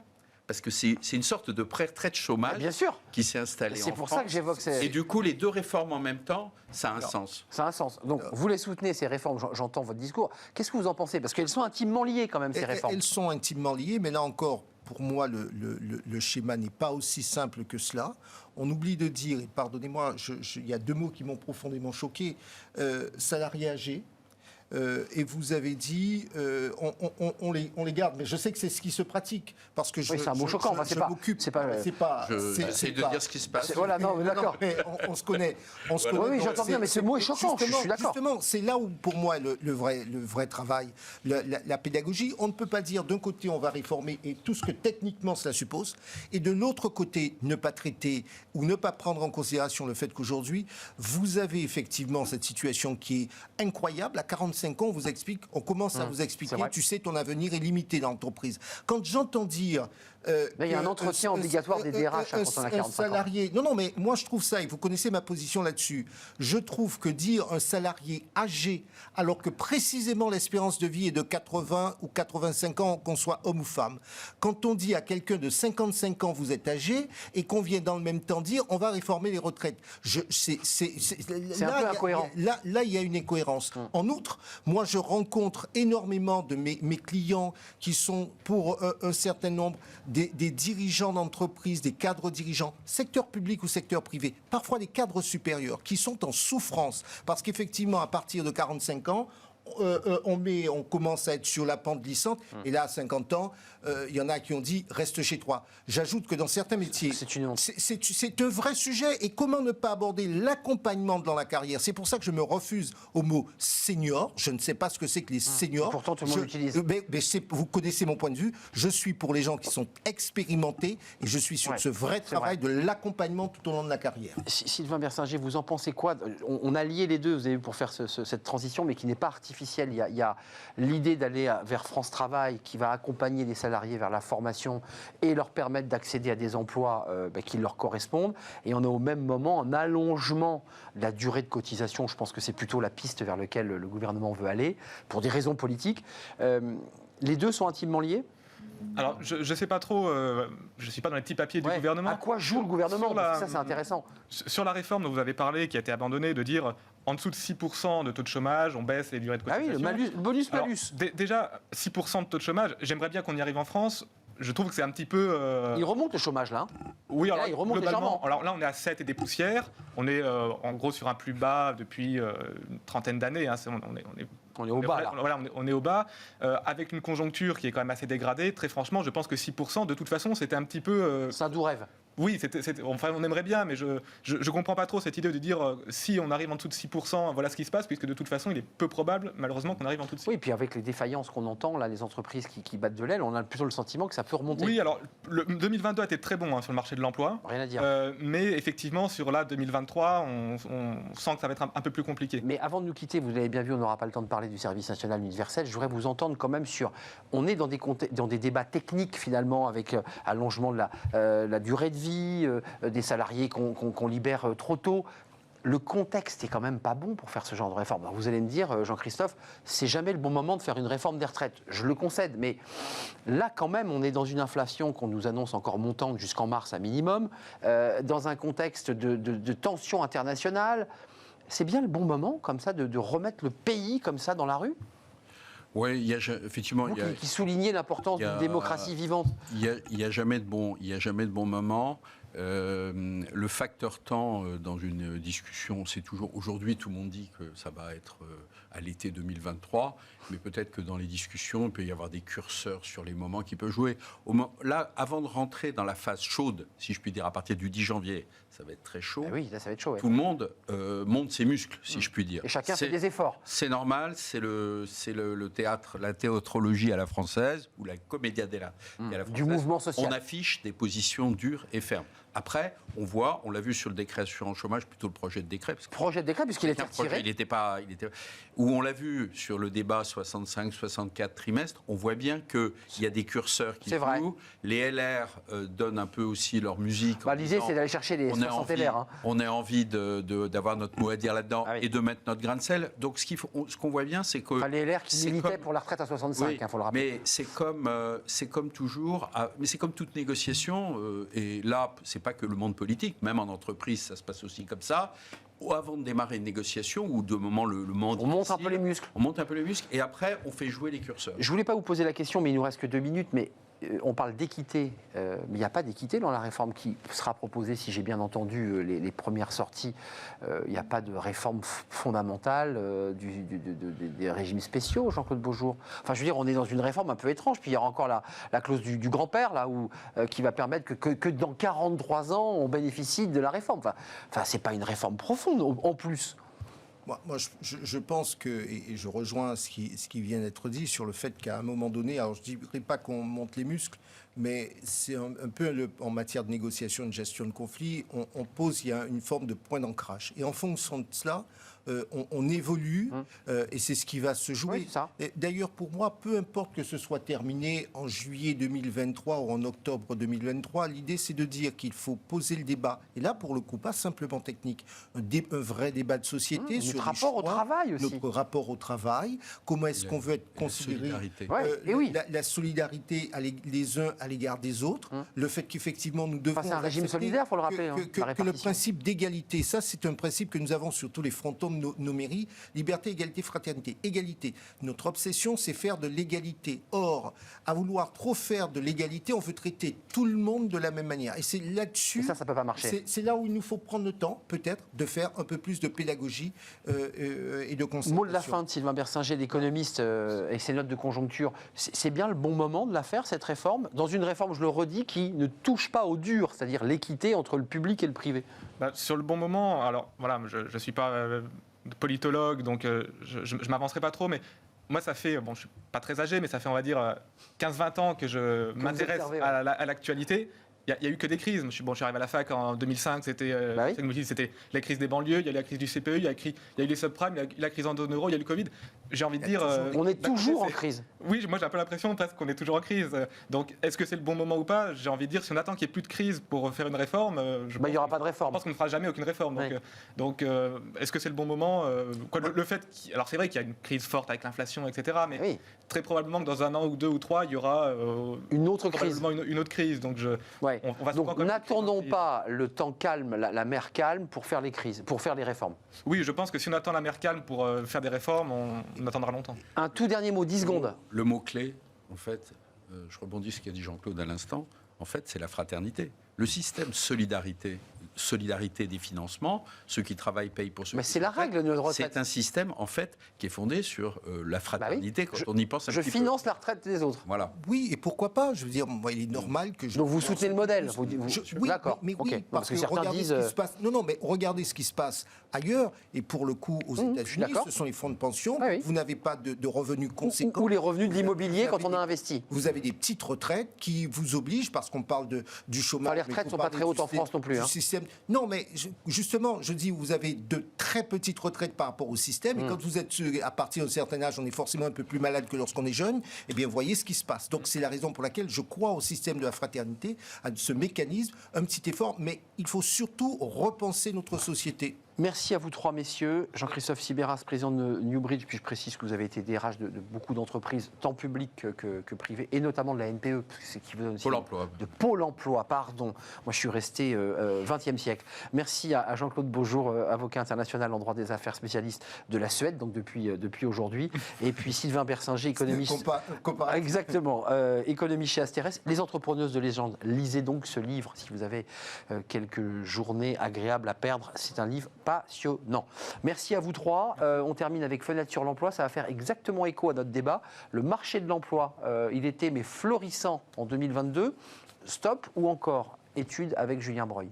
S4: Parce que c'est une sorte de pré-retraite chômage qui s'est installée en France.
S1: C'est pour ça que j'évoque ça.
S4: Et du coup, les deux réformes en même temps, ça a un sens.
S1: Ça a un sens. Donc, vous les soutenez, ces réformes, j'entends votre discours. Qu'est-ce que vous en pensez? Parce qu'elles sont intimement liées quand même, ces réformes.
S5: Elles sont intimement liées, mais là encore, pour moi, le schéma n'est pas aussi simple que cela. On oublie de dire, et pardonnez-moi, il y a 2 mots qui m'ont profondément choqué, salariés âgés. Et vous avez dit, on les garde, mais je sais que c'est ce qui se pratique parce que
S1: c'est un mot choquant.
S5: Je m'occupe.
S4: J'essaie de dire ce qui se passe.
S5: Voilà, non, d'accord. On se connaît.
S1: Oui, j'entends bien, mais ce mot est choquant. Je suis d'accord.
S5: Justement, c'est là où, pour moi, le vrai travail, la pédagogie. On ne peut pas dire d'un côté on va réformer et tout ce que techniquement cela suppose, et de l'autre côté ne pas traiter ou ne pas prendre en considération le fait qu'aujourd'hui vous avez effectivement cette situation qui est incroyable. À 45 ans, on commence à vous expliquer, tu sais, ton avenir est limité dans l'entreprise. Quand j'entends dire...
S1: il y a un entretien obligatoire des DRH quand on a 45
S5: salarié, ans. Non, mais moi je trouve ça, et vous connaissez ma position là-dessus, je trouve que dire un salarié âgé, alors que précisément l'espérance de vie est de 80 ou 85 ans, qu'on soit homme ou femme, quand on dit à quelqu'un de 55 ans vous êtes âgé, et qu'on vient dans le même temps dire on va réformer les retraites,
S1: c'est un peu incohérent.
S5: Là, il y a une incohérence. En outre, Moi, je rencontre énormément de mes clients qui sont, pour un certain nombre, des dirigeants d'entreprise, des cadres dirigeants, secteur public ou secteur privé, parfois des cadres supérieurs, qui sont en souffrance. Parce qu'effectivement, à partir de 45 ans, on commence à être sur la pente glissante, et là, à 50 ans, il y en a qui ont dit « reste chez toi ». J'ajoute que dans certains métiers, c'est un vrai sujet, et comment ne pas aborder l'accompagnement dans la carrière? C'est pour ça que je me refuse au mot « senior ». Je ne sais pas ce que c'est que les seniors.
S1: Pourtant, tout le monde l'utilise.
S5: Vous connaissez mon point de vue. Je suis pour les gens qui sont expérimentés, et je suis sur ce vrai travail de l'accompagnement tout au long de la carrière.
S1: Sylvain Bersinger, vous en pensez quoi? On a lié les deux, vous avez vu, pour faire cette transition, mais qui n'est pas artificielle. Il y a l'idée d'aller vers France Travail qui va accompagner les salariés vers la formation et leur permettre d'accéder à des emplois qui leur correspondent. Et on a au même moment un allongement de la durée de cotisation. Je pense que c'est plutôt la piste vers laquelle le gouvernement veut aller, pour des raisons politiques. Les deux sont intimement liés?
S6: Alors, je ne sais pas trop, je ne suis pas dans les petits papiers du gouvernement.
S1: À quoi joue le gouvernement? Ça, c'est intéressant.
S6: Sur la réforme dont vous avez parlé, qui a été abandonnée, de dire en dessous de 6% de taux de chômage, on baisse les durées de cotisation.
S1: Ah oui, le bonus-malus.
S6: Déjà, 6% de taux de chômage, j'aimerais bien qu'on y arrive en France. Je trouve que c'est un petit peu...
S1: Il remonte le chômage, là.
S6: Oui, alors,
S1: là, il remonte légèrement.
S6: Alors là, on est à 7 et des poussières. On est en gros sur un plus bas depuis une trentaine d'années. Hein.
S1: On est au bas, là.
S6: Voilà, on est au bas, avec une conjoncture qui est quand même assez dégradée. Très franchement, je pense que 6%, de toute façon, c'était un petit peu...
S1: C'est un doux rêve.
S6: Oui, enfin, on aimerait bien, mais je ne comprends pas trop cette idée de dire si on arrive en dessous de 6%, voilà ce qui se passe, puisque de toute façon, il est peu probable, malheureusement, qu'on arrive en dessous de 6%.
S1: Oui, et puis avec les défaillances qu'on entend, là, les entreprises qui battent de l'aile, on a plutôt le sentiment que ça peut remonter.
S6: Oui, alors, 2022 a été très bon sur le marché de l'emploi.
S1: Rien à dire.
S6: Mais effectivement, sur la 2023, on sent que ça va être un peu plus compliqué.
S1: Mais avant de nous quitter, vous l'avez bien vu, on n'aura pas le temps de parler du service national universel. Je voudrais vous entendre quand même sur... On est dans des débats techniques, finalement, avec allongement de la durée de vie, des salariés qu'on libère trop tôt. Le contexte est quand même pas bon pour faire ce genre de réforme. Alors vous allez me dire, Jean-Christophe, c'est jamais le bon moment de faire une réforme des retraites. Je le concède, mais là quand même, on est dans une inflation qu'on nous annonce encore montante jusqu'en mars à minimum, dans un contexte de tension internationale. C'est bien le bon moment, comme ça, de remettre le pays comme ça dans la rue?
S4: Oui, il y a effectivement...
S1: qui soulignait l'importance d'une démocratie vivante.
S4: Il n'y a jamais de bon moment. Le facteur temps dans une discussion, c'est toujours... Aujourd'hui, tout le monde dit que ça va être à l'été 2023, mais peut-être que dans les discussions, il peut y avoir des curseurs sur les moments qui peuvent jouer. Là, avant de rentrer dans la phase chaude, si je puis dire, à partir du 10 janvier, ça va être très chaud.
S1: Ah oui, là, ça va être chaud.
S4: Tout le monde monte ses muscles, si je puis dire.
S1: Et chacun fait des efforts.
S4: C'est normal, c'est le théâtre, la théâtrologie à la française, ou la commedia della française.
S1: Du mouvement social.
S4: On affiche des positions dures et fermes. Après, on l'a vu sur le décret assurance chômage, plutôt le projet de décret.
S1: Puisqu'il était retiré.
S4: Où on l'a vu sur le débat 65-64 trimestres, on voit bien qu'il y a des curseurs qui jouent. Les LR donnent un peu aussi leur musique.
S1: L'idée, c'est d'aller chercher les 60 LR. Hein.
S4: On a envie d'avoir notre mot à dire là-dedans et de mettre notre grain de sel. Donc, ce qu'on voit bien, c'est que...
S1: les LR qui militaient pour la retraite à 65, il faut le rappeler.
S4: Mais c'est comme toujours, mais c'est comme toute négociation, et là, c'est pas que le monde politique, même en entreprise, ça se passe aussi comme ça. Avant de démarrer une négociation, ou de moment le monde...
S1: On monte un peu les muscles.
S4: On monte un peu les muscles, et après, on fait jouer les curseurs.
S1: Je voulais pas vous poser la question, mais il nous reste que 2 minutes, mais on parle d'équité, mais il n'y a pas d'équité dans la réforme qui sera proposée, si j'ai bien entendu les premières sorties. Il n'y a pas de réforme fondamentale des régimes spéciaux, Jean-Claude Beaujour. Enfin, je veux dire, on est dans une réforme un peu étrange. Puis il y aura encore la clause du grand-père, là, qui va permettre que dans 43 ans, on bénéficie de la réforme. Enfin, c'est pas une réforme profonde, en plus.
S5: Moi, je pense que, et je rejoins ce qui vient d'être dit sur le fait qu'à un moment donné, alors je ne dirais pas qu'on monte les muscles, mais c'est un peu en matière de négociation et de gestion de conflit, il y a une forme de point d'ancrage. Et en fonction de cela, on évolue et c'est ce qui va se jouer.
S1: Oui, ça.
S5: D'ailleurs, pour moi, peu importe que ce soit terminé en juillet 2023 ou en octobre 2023, l'idée c'est de dire qu'il faut poser le débat. Et là, pour le coup, pas simplement technique, un vrai débat de société sur
S1: notre rapport au travail aussi.
S5: Notre rapport au travail, comment est-ce qu'on veut être considéré, la solidarité les uns à l'égard des autres, le fait qu'effectivement nous devons...
S1: c'est un régime solidaire, il faut le rappeler.
S5: Que le principe d'égalité, ça c'est un principe que nous avons sur tous les frontons nos mairies, liberté, égalité, fraternité. Égalité. Notre obsession, c'est faire de l'égalité. Or, à vouloir trop faire de l'égalité, on veut traiter tout le monde de la même manière. Et c'est là-dessus...
S1: Et ça peut pas marcher.
S5: C'est là où il nous faut prendre le temps, peut-être, de faire un peu plus de pédagogie et de concertation.
S1: Mot de la fin de Sylvain Bersinger, l'économiste, avec ses notes de conjoncture. C'est bien le bon moment de la faire, cette réforme, dans une réforme, je le redis, qui ne touche pas au dur, c'est-à-dire l'équité entre le public et le privé.
S6: Sur le bon moment, alors voilà, je ne suis pas politologue, donc je ne m'avancerai pas trop, mais moi ça fait, bon je ne suis pas très âgé, mais ça fait on va dire 15-20 ans que je m'intéresse à l'actualité. Il n'y a eu que des crises. Je suis arrivé à la fac en 2005, c'était la crise des banlieues, il y a eu la crise du CPE, il y a eu les subprimes, il y a eu la crise en zone euro, il y a eu le Covid. J'ai envie de dire...
S1: on est toujours en crise.
S6: Oui, moi j'ai un peu l'impression presque qu'on est toujours en crise. Donc est-ce que c'est le bon moment ou pas? J'ai envie de dire, si on attend qu'il n'y ait plus de crise pour faire une réforme...
S1: il n'y aura pas de réforme.
S6: Je pense qu'on ne fera jamais aucune réforme. Donc est-ce que c'est le bon moment? Le fait alors c'est vrai qu'il y a une crise forte avec l'inflation, etc. Mais très probablement que dans 1 an ou 2 ou 3, il y aura
S1: une autre crise.
S6: Une autre crise. Donc
S1: Donc n'attendons pas le temps calme, la mer calme pour faire les crises, pour faire les réformes.
S6: Oui, je pense que si on attend la mer calme pour faire des réformes, on attendra longtemps.
S1: Un tout dernier mot, 10 secondes.
S4: Le mot-clé, en fait, je rebondis sur ce qu'a dit Jean-Claude à l'instant, en fait, c'est la fraternité. Le système solidarité des financements, ceux qui travaillent payent pour ceux
S1: mais
S4: qui
S1: c'est la règle de notre retraite.
S4: C'est un système, en fait, qui est fondé sur la fraternité, quand on y pense un petit peu.
S1: Je finance la retraite des autres.
S4: Voilà.
S5: Oui, et pourquoi pas? Je veux dire, il est normal que je...
S1: Donc vous soutenez le modèle
S5: oui,
S1: d'accord.
S5: Mais oui, parce que
S1: certains
S5: regardez
S1: disent...
S5: ce qui se passe... Non, mais regardez ce qui se passe ailleurs. Et pour le coup, aux États-Unis, ce sont les fonds de pension. Vous n'avez pas de revenus conséquents.
S1: Ou les revenus de l'immobilier quand on a investi.
S5: Vous avez des petites retraites qui vous obligent, parce qu'on parle du chômage...
S1: les retraites ne sont pas très hautes en France non plus.
S5: Non, mais justement, je dis, vous avez de très petites retraites par rapport au système. Et quand vous êtes à partir d'un certain âge, on est forcément un peu plus malade que lorsqu'on est jeune. Eh bien, vous voyez ce qui se passe. Donc, c'est la raison pour laquelle je crois au système de la fraternité, à ce mécanisme, un petit effort. Mais il faut surtout repenser notre société.
S1: Merci à vous trois, messieurs. Jean-Christophe Sibéras, président de Newbridge, puis je précise que vous avez été DRH de beaucoup d'entreprises, tant publiques que privées, et notamment de la NPE, qui vous donne aussi
S4: Pôle emploi.
S1: De Pôle emploi, pardon. Moi, je suis resté 20e siècle. Merci à Jean-Claude Beaujour, avocat international en droit des affaires, spécialiste de la Suède, donc depuis aujourd'hui. Et puis Sylvain Bersinger, économiste. Exactement. Économie chez Asterès. Les entrepreneuses de légende. Lisez donc ce livre si vous avez quelques journées agréables à perdre. C'est un livre passionnant. Merci à vous trois. On termine avec Fenêtre sur l'emploi. Ça va faire exactement écho à notre débat. Le marché de l'emploi, il était florissant en 2022. Stop ou encore étude avec Julien Breuil.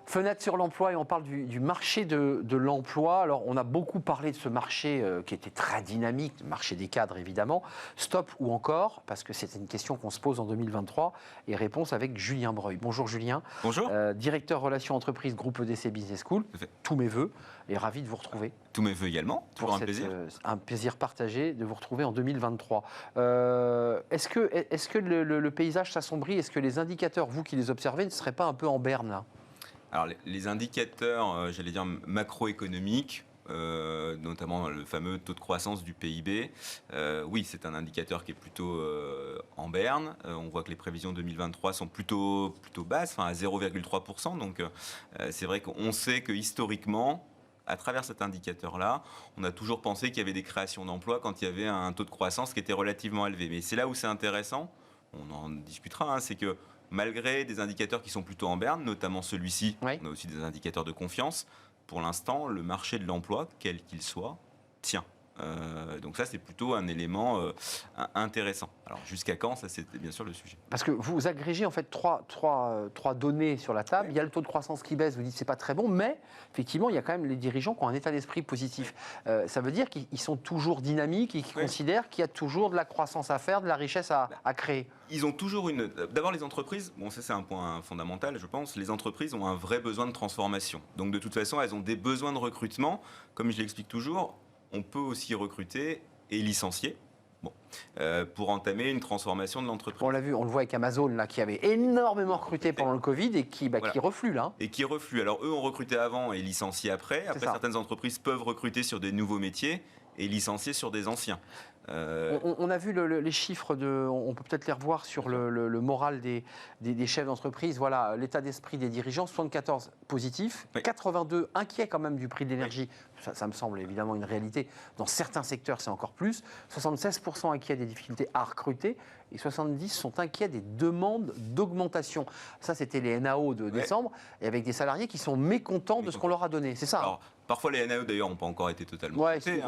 S1: Fenêtre sur l'emploi et on parle du marché de l'emploi. Alors, on a beaucoup parlé de ce marché qui était très dynamique, le marché des cadres évidemment. Stop ou encore, parce que c'est une question qu'on se pose en 2023. Et réponse avec Julien Breuil. Bonjour Julien.
S7: Bonjour.
S1: Directeur relations entreprises, groupe EDC Business School. Tous mes voeux et ravi de vous retrouver.
S7: Tous mes voeux également, toujours un plaisir.
S1: Un plaisir partagé de vous retrouver en 2023. Est-ce que le paysage s'assombrit? Est-ce que les indicateurs, vous qui les observez, ne seraient pas un peu en berne là?
S7: Alors, les indicateurs, j'allais dire macroéconomiques, notamment le fameux taux de croissance du PIB, oui, c'est un indicateur qui est plutôt en berne. On voit que les prévisions 2023 sont plutôt basses, à 0,3%. Donc, c'est vrai qu'on sait que historiquement, à travers cet indicateur-là, on a toujours pensé qu'il y avait des créations d'emplois quand il y avait un taux de croissance qui était relativement élevé. Mais c'est là où c'est intéressant, on en discutera, c'est que malgré des indicateurs qui sont plutôt en berne, notamment celui-ci, on a aussi des indicateurs de confiance, pour l'instant, le marché de l'emploi, quel qu'il soit, tient. Donc ça, c'est plutôt un élément intéressant. Alors jusqu'à quand, ça c'est bien sûr le sujet.
S1: Parce que vous agrégez en fait trois données sur la table. Il y a le taux de croissance qui baisse, vous dites c'est pas très bon, mais effectivement il y a quand même les dirigeants qui ont un état d'esprit positif. Ça veut dire qu'ils sont toujours dynamiques et qu'ils considèrent qu'il y a toujours de la croissance à faire, de la richesse à créer.
S7: Ils ont toujours une... D'abord les entreprises, bon ça c'est un point fondamental je pense, les entreprises ont un vrai besoin de transformation. Donc de toute façon elles ont des besoins de recrutement, comme je l'explique toujours. On peut aussi recruter et licencier pour entamer une transformation de l'entreprise.
S1: On l'a vu, on le voit avec Amazon là, qui avait énormément recruté pendant le Covid et qui reflue là.
S7: Et qui reflue. Alors eux ont recruté avant et licencié après. Après certaines entreprises peuvent recruter sur des nouveaux métiers et licencier sur des anciens.
S1: On a vu les chiffres, on peut peut-être les revoir sur le moral des chefs d'entreprise. Voilà, l'état d'esprit des dirigeants, 74 positifs, 82 inquiets quand même du prix de l'énergie. Ça me semble évidemment une réalité. Dans certains secteurs, c'est encore plus. 76% inquiets des difficultés à recruter et 70% sont inquiets des demandes d'augmentation. Ça, c'était les NAO de décembre, et avec des salariés qui sont mécontents de ce qu'on leur a donné. C'est ça.
S7: Alors, parfois, les NAO, d'ailleurs, n'ont pas encore été totalement traitées.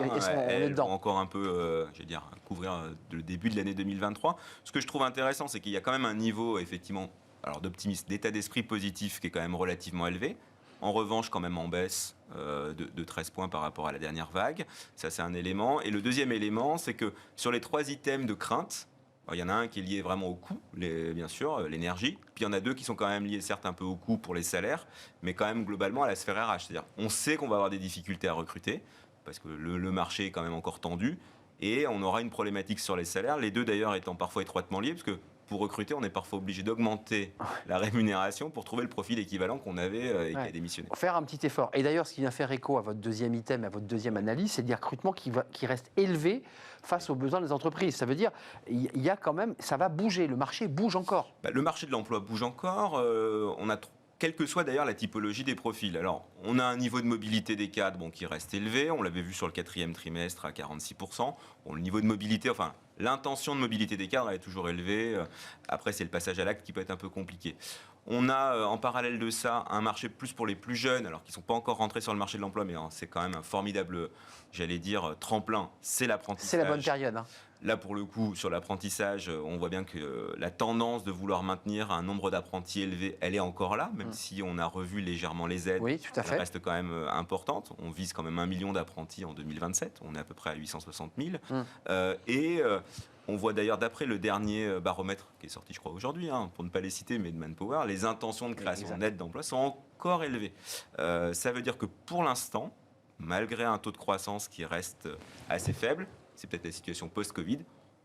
S7: Elles vont encore un peu, couvrir le début de l'année 2023. Ce que je trouve intéressant, c'est qu'il y a quand même un niveau, effectivement, d'optimisme, d'état d'esprit positif qui est quand même relativement élevé. En revanche, quand même en baisse de 13 points par rapport à la dernière vague. Ça, c'est un élément. Et le deuxième élément, c'est que sur les 3 items de crainte, il y en a un qui est lié vraiment au coût, bien sûr, l'énergie. Puis il y en a 2 qui sont quand même liés, certes, un peu au coût pour les salaires, mais quand même globalement à la sphère RH. C'est-à-dire, on sait qu'on va avoir des difficultés à recruter, parce que le marché est quand même encore tendu, et on aura une problématique sur les salaires, les deux d'ailleurs étant parfois étroitement liés, parce que pour recruter, on est parfois obligé d'augmenter la rémunération pour trouver le profil équivalent qu'on avait et qui a démissionné.
S1: Faire un petit effort. Et d'ailleurs, ce qui vient faire écho à votre deuxième item, à votre deuxième analyse, c'est des recrutements qui restent élevés face aux besoins des entreprises. Ça veut dire, il y a quand même, ça va bouger, le marché bouge encore.
S7: Le marché de l'emploi bouge encore. On a quelle que soit d'ailleurs la typologie des profils. Alors, on a un niveau de mobilité des cadres qui reste élevé. On l'avait vu sur le 4e trimestre à 46%. Le niveau de mobilité, l'intention de mobilité des cadres est toujours élevée. Après, c'est le passage à l'acte qui peut être un peu compliqué. On a en parallèle de ça un marché plus pour les plus jeunes, alors qui ne sont pas encore rentrés sur le marché de l'emploi, mais c'est quand même un formidable, tremplin. C'est l'apprentissage.
S1: C'est la bonne période.
S7: Là, pour le coup, sur l'apprentissage, on voit bien que la tendance de vouloir maintenir un nombre d'apprentis élevé, elle est encore là, même si on a revu légèrement les aides.
S1: Oui, tout à fait.
S7: Elle reste quand même importante. On vise quand même 1 million d'apprentis en 2027. On est à peu près à 860 000. On voit d'ailleurs, d'après le dernier baromètre qui est sorti, je crois, aujourd'hui, pour ne pas les citer, mais de Manpower, les intentions de création nette d'emplois sont encore élevées. Ça veut dire que pour l'instant, malgré un taux de croissance qui reste assez faible, c'est peut-être la situation post-Covid,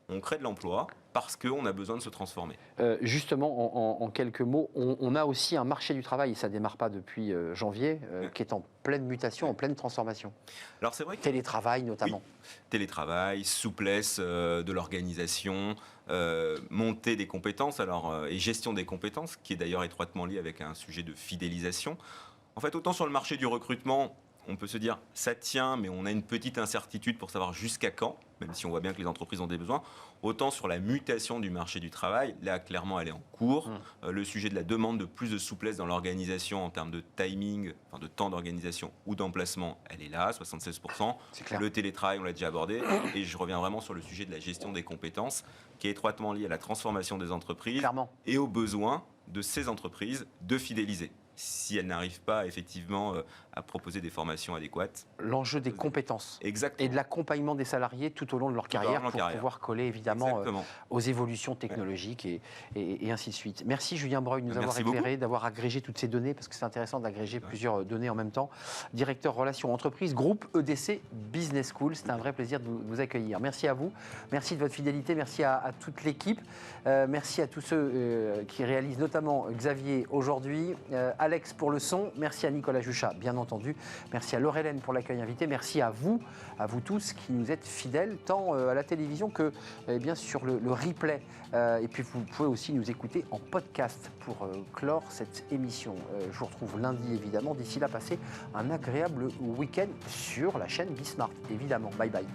S7: on crée de l'emploi parce qu'on a besoin de se transformer.
S1: Justement, en quelques mots, on a aussi un marché du travail, et ça ne démarre pas depuis janvier, qui est en pleine mutation, en pleine transformation.
S7: Alors c'est vrai que
S1: télétravail notamment.
S7: Oui. Télétravail, souplesse de l'organisation, montée des compétences et gestion des compétences, qui est d'ailleurs étroitement lié avec un sujet de fidélisation. En fait, autant sur le marché du recrutement, on peut se dire ça tient, mais on a une petite incertitude pour savoir jusqu'à quand, même si on voit bien que les entreprises ont des besoins. Autant sur la mutation du marché du travail, là clairement elle est en cours. Le sujet de la demande de plus de souplesse dans l'organisation en termes de timing, de temps d'organisation ou d'emplacement, elle est là, 76%. Le télétravail, on l'a déjà abordé. Et je reviens vraiment sur le sujet de la gestion des compétences, qui est étroitement lié à la transformation des entreprises et aux besoins de ces entreprises de fidéliser, si elles n'arrivent pas effectivement à proposer des formations adéquates.
S1: L'enjeu des compétences.
S7: Exactement.
S1: Et de l'accompagnement des salariés tout au long de leur carrière pour pouvoir coller évidemment aux évolutions technologiques et ainsi de suite. Merci Julien Breuil de nous avoir éclairé, d'avoir agrégé toutes ces données, parce que c'est intéressant d'agréger plusieurs données en même temps. Directeur Relations Entreprises, groupe EDC Business School. C'était un vrai plaisir de vous accueillir. Merci à vous. Merci de votre fidélité. Merci à toute l'équipe. Merci à tous ceux qui réalisent, notamment Xavier aujourd'hui, Alex pour le son. Merci à Nicolas Juchat, bien entendu. Merci à Laure-Hélène pour l'accueil invité. Merci à vous tous qui nous êtes fidèles, tant à la télévision que bien sur le replay. Et puis vous pouvez aussi nous écouter en podcast pour clore cette émission. Je vous retrouve lundi, évidemment. D'ici là, passez un agréable week-end sur la chaîne Bismart, évidemment. Bye bye.